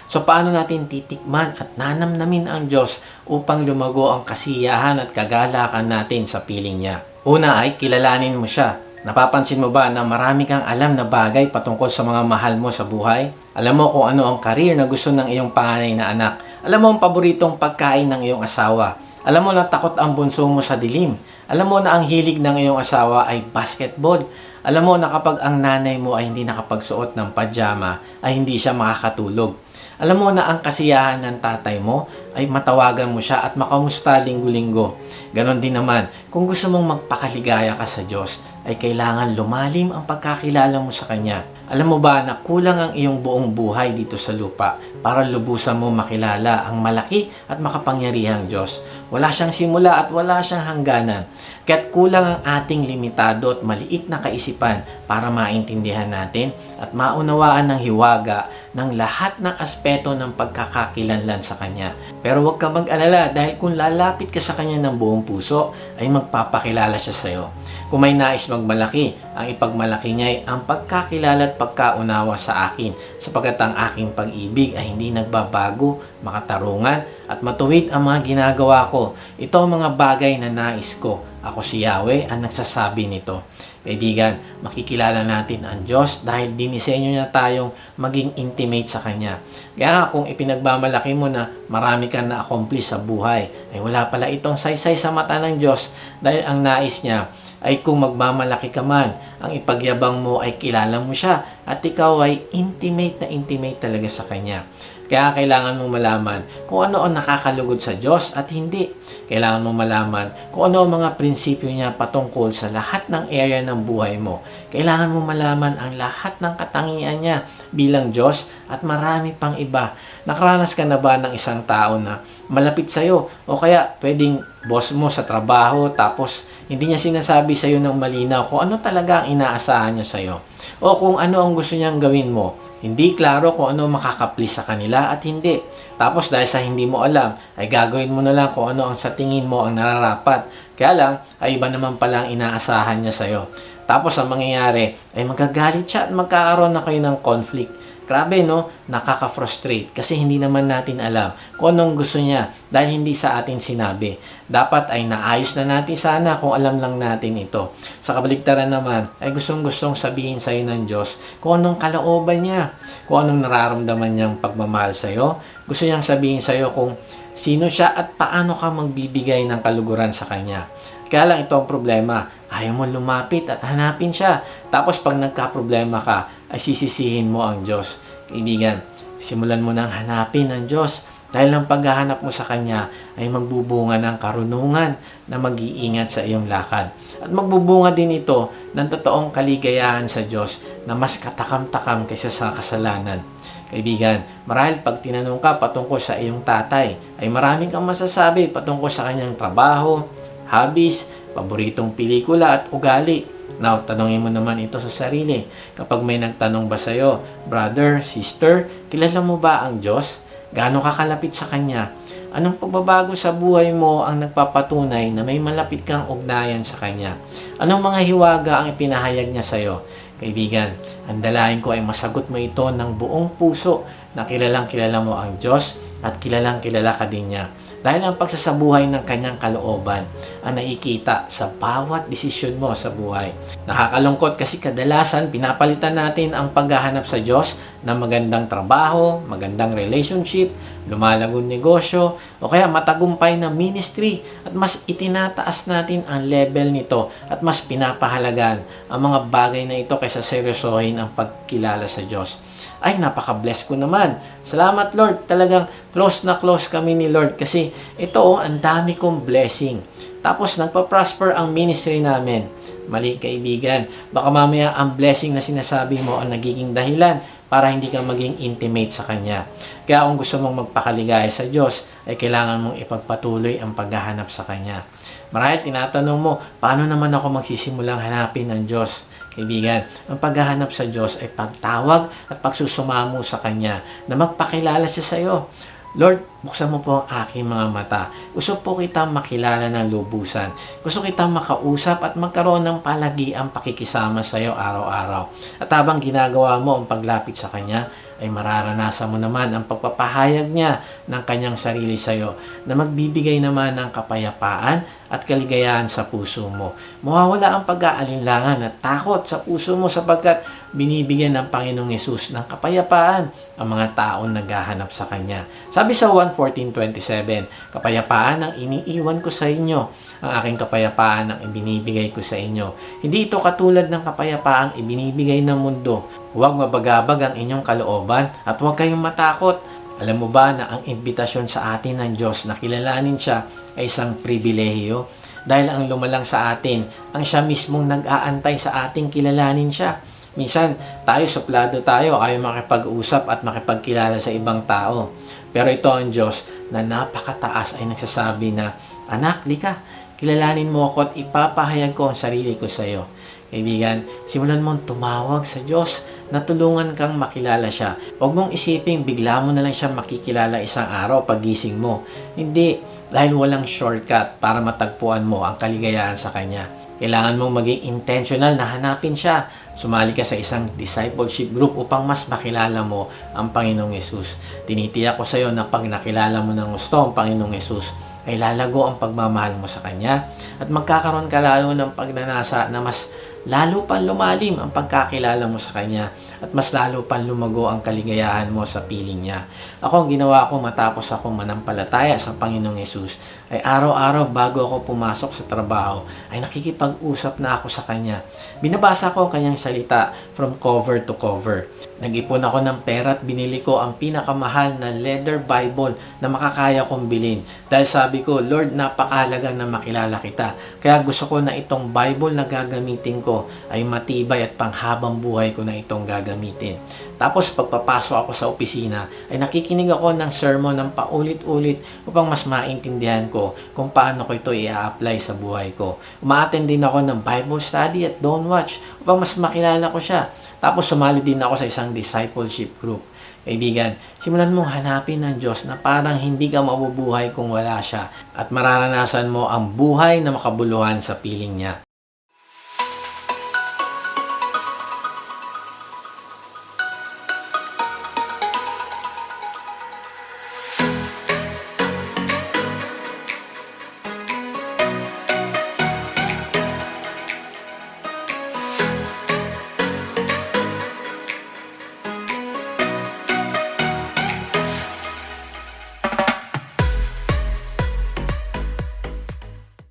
So paano natin titikman at nanamnamin ang Diyos upang lumago ang kasiyahan at kagalakan natin sa piling niya? Una ay kilalanin mo siya. Napapansin mo ba na marami kang alam na bagay patungkol sa mga mahal mo sa buhay? Alam mo kung ano ang career na gusto ng iyong panganay na anak. Alam mo ang paboritong pagkain ng iyong asawa. Alam mo na takot ang bunso mo sa dilim. Alam mo na ang hilig ng iyong asawa ay basketball. Alam mo na kapag ang nanay mo ay hindi nakapagsuot ng pajama, ay hindi siya makakatulog. Alam mo na ang kasiyahan ng tatay mo ay matawagan mo siya at makamusta linggo-linggo. Ganon din naman, kung gusto mong magpakaligaya ka sa Diyos, ay kailangan lumalim ang pagkakilala mo sa Kanya. Alam mo ba na kulang ang iyong buong buhay dito sa lupa para lubusan mo makilala ang malaki at makapangyarihang Diyos? Wala siyang simula at wala siyang hangganan. Kaya't kulang ang ating limitado at maliit na kaisipan para maintindihan natin at maunawaan ng hiwaga ng lahat ng aspeto ng pagkakakilanlan sa Kanya. Pero huwag ka mag-alala dahil kung lalapit ka sa Kanya ng buong puso, ay magpapakilala siya sa iyo. Kung may nais magmalaki, ang ipagmalaki niya ay ang pagkakilala at pagkaunawa sa akin, sapagkat ang aking pag-ibig ay hindi nagbabago, makatarungan at matuwid ang mga ginagawa ko. Ito ang mga bagay na nais ko. Ako si Yahweh ang nagsasabi nito. Kaibigan, makikilala natin ang Diyos dahil dinisenyo niya tayong maging intimate sa Kanya. Kaya kung ipinagmamalaki mo na marami kang na-accomplish sa buhay, ay wala pala itong saysay sa mata ng Diyos dahil ang nais niya ay kung magmamalaki ka man, ang ipagyabang mo ay kilala mo siya at ikaw ay intimate na intimate talaga sa Kanya. Kaya kailangan mong malaman kung ano ang nakakalugod sa Diyos at hindi. Kailangan mong malaman kung ano ang mga prinsipyo niya patungkol sa lahat ng area ng buhay mo. Kailangan mong malaman ang lahat ng katangian niya bilang Diyos at marami pang iba. Nakaranas ka na ba ng isang tao na malapit sa'yo o kaya pwedeng boss mo sa trabaho tapos hindi niya sinasabi sa'yo ng malinaw kung ano talaga ang inaasahan niya sa'yo o kung ano ang gusto niyang gawin mo. Hindi klaro kung ano makakaplis sa kanila at hindi. Tapos dahil sa hindi mo alam, ay gagawin mo na lang kung ano ang sa tingin mo ang nararapat. Kaya lang, ay iba naman pala ang inaasahan niya sa'yo. Tapos ang mangyayari, ay magagalit siya at magkakaroon na kayo ng conflict. Grabe no, nakaka-frustrate kasi hindi naman natin alam kung anong gusto niya dahil hindi sa atin sinabi. Dapat ay naayos na natin sana kung alam lang natin ito. Sa kabaligtaran naman ay gustong-gustong sabihin sa iyo ng Diyos kung anong kalooban niya, kung anong nararamdaman niyang pagmamahal sa iyo. Gusto niyang sabihin sa iyo kung sino siya at paano ka magbibigay ng kaluguran sa Kanya. Kaya lang ito ang problema, ayaw mo lumapit at hanapin siya. Tapos pag nagka-problema ka, ay sisisihin mo ang Diyos. Kaibigan, simulan mo nang hanapin ang Diyos. Dahil ang paghahanap mo sa Kanya ay magbubunga ng karunungan na mag-iingat sa iyong lakad. At magbubunga din ito ng totoong kaligayahan sa Diyos na mas katakam-takam kaysa sa kasalanan. Kaibigan, marahil pag tinanong ka patungkol sa iyong tatay, ay maraming kang masasabi patungkol sa kanyang trabaho, hobbies, paboritong pelikula at ugali. Now, tanongin mo naman ito sa sarili. Kapag may nagtanong ba sa'yo, brother, sister, kilala mo ba ang Diyos? Gaano ka kalapit sa Kanya? Anong pagbabago sa buhay mo ang nagpapatunay na may malapit kang ugnayan sa Kanya? Anong mga hiwaga ang ipinahayag niya sa'yo? Kaibigan, ang dalangin ko ay masagot mo ito ng buong puso na kilalang kilala mo ang Diyos at kilalang kilala ka din niya. Dahil ang pagsasabuhay ng Kanyang kalooban ang nakikita sa bawat desisyon mo sa buhay. Nakakalungkot kasi kadalasan pinapalitan natin ang paghahanap sa Diyos ng magandang trabaho, magandang relationship, lumalagong negosyo, o kaya matagumpay na ministry at mas itinataas natin ang level nito at mas pinapahalagan ang mga bagay na ito kaysa seryosohin ang pagkilala sa Diyos. Ay, napaka-bless ko naman. Salamat Lord. Talagang close na close kami ni Lord kasi ito, ang dami kong blessing. Tapos, nagpa-prosper ang ministry namin. Mali kaibigan. Baka mamaya ang blessing na sinasabi mo ang nagiging dahilan para hindi ka maging intimate sa Kanya. Kaya kung gusto mong magpakaligaya sa Diyos, ay kailangan mong ipagpatuloy ang paghahanap sa Kanya. Marahil tinatanong mo, paano naman ako magsisimulang hanapin ng Diyos? Kaibigan, ang paghahanap sa Diyos ay pagtawag at pagsusumamo sa Kanya na magpakilala siya sa iyo. Lord, buksan mo po ang aking mga mata. Gusto po kita makilala ng lubusan. Gusto kita makausap at magkaroon ng palagiang pakikisama sa iyo araw-araw. At habang ginagawa mo ang paglapit sa Kanya, ay mararanasan mo naman ang pagpapahayag niya ng kanyang sarili sa iyo na magbibigay naman ng kapayapaan at kaligayahan sa puso mo. Mawawala ang pag-aalinlangan at takot sa puso mo sapagkat binibigyan ng Panginoong Hesus ng kapayapaan ang mga taong naghahanap sa Kanya. Sabi sa 1:14-27, kapayapaan ang iniiwan ko sa inyo, ang aking kapayapaan ang ibinibigay ko sa inyo. Hindi ito katulad ng kapayapaang ibinibigay ng mundo. Huwag mabagabag ang inyong kalooban at huwag kayong matakot. Alam mo ba na ang imbitasyon sa atin ng Diyos na kilalanin siya ay isang pribilehiyo? Dahil ang lumalang sa atin, ang siya mismong nag-aantay sa ating kilalanin siya. Minsan, tayo suplado tayo, ayaw makipag-usap at makipagkilala sa ibang tao. Pero ito ang Diyos na napakataas ay nagsasabi na, anak, di ka, kilalanin mo ako at ipapahayag ko ang sarili ko sa iyo. Kaibigan, simulan mong tumawag sa Diyos na tulungan kang makilala siya. Huwag mong isiping bigla mo na lang siya makikilala isang araw pagising mo. Hindi, dahil walang shortcut para matagpuan mo ang kaligayahan sa Kanya. Kailangan mong maging intentional na hanapin siya. Sumali ka sa isang discipleship group upang mas makilala mo ang Panginoong Hesus. Tinitiyak ko sa iyo na pag nakilala mo ng gusto ang Panginoong Hesus, ay lalago ang pagmamahal mo sa Kanya at magkakaroon ka lalo ng pagnanasa na mas lalo pang lumalim ang pagkakilala mo sa Kanya at mas lalo pang lumago ang kaligayahan mo sa piling niya. Ako, ang ginawa ko matapos ako manampalataya sa Panginoong Hesus ay araw-araw bago ako pumasok sa trabaho ay nakikipag-usap na ako sa Kanya. Binabasa ko ang Kanyang salita from cover to cover. Nag-ipon ako ng pera at binili ko ang pinakamahal na leather Bible na makakaya kong bilhin. Dahil sabi ko, Lord, napakahalaga na makilala kita. Kaya gusto ko na itong Bible na gagamitin ko ay matibay at panghabang buhay ko na itong gagamitin. Tapos pagpapasok ako sa opisina ay nakikinig ako ng sermon ng paulit-ulit upang mas maintindihan ko kung paano ko ito i-apply sa buhay ko. Uma-attend din ako ng Bible study at Don't Watch upang mas makilala ko siya. Tapos sumali din ako sa isang discipleship group. Kaibigan, simulan mong hanapin ng Diyos na parang hindi ka mabubuhay kung wala siya at mararanasan mo ang buhay na makabuluhan sa piling niya.